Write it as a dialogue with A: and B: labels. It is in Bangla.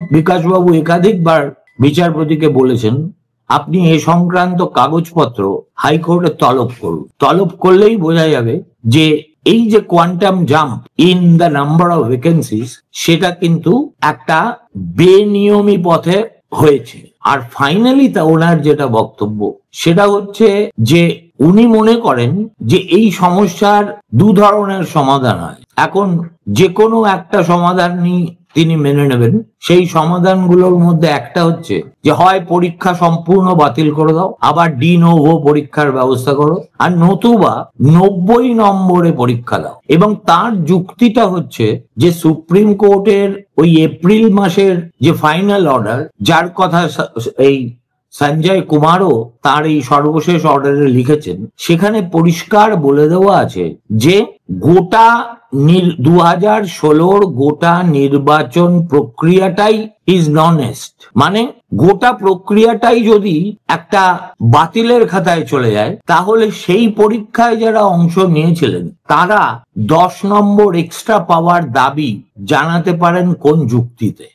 A: বিকাশবাবু একাধিকবার বিচারপতিকে বলেছেন, আপনি এ সংক্রান্ত কাগজপত্র হাইকোর্টে তলব করুন। তলব করলেই বোঝা যাবে যে এই যে quantum jump in the number of vacancies, সেটা কিন্তু একটা বেনিয়মী পথে হয়েছে। আর ফাইনালি তা ওনার যেটা বক্তব্য সেটা হচ্ছে যে উনি মনে করেন যে এই সমস্যার দু ধরনের সমাধান হয়। এখন যে কোনো একটা সমাধানই তিনি মেনে নেবেন। সেই সমাধানগুলোর মধ্যে একটা হচ্ছে যে হয় পরীক্ষা সম্পূর্ণ বাতিল করে দাও, আবার ডি নোভো পরীক্ষার ব্যবস্থা করো, আর নতুবা 90 নম্বরে পরীক্ষা দাও। এবং তার যুক্তিটা হচ্ছে যে সুপ্রিম কোর্টের ওই এপ্রিল মাসের যে ফাইনাল অর্ডার, যার কথা এই সঞ্জয় কুমারও তার এই সর্বশেষ অর্ডারে লিখেছেন, সেখানে পরিষ্কার বলে দেওয়া আছে যে গোটা 2016 গোটা নির্বাচন প্রক্রিয়াটাই ইজ ননেস্ট। মানে গোটা প্রক্রিয়াটাই যদি একটা বাতিলের খাতায় চলে যায়, তাহলে সেই পরীক্ষায় যারা অংশ নিয়েছিলেন তারা 10 নম্বর এক্সট্রা পাওয়ার দাবি জানাতে পারেন কোন যুক্তিতে।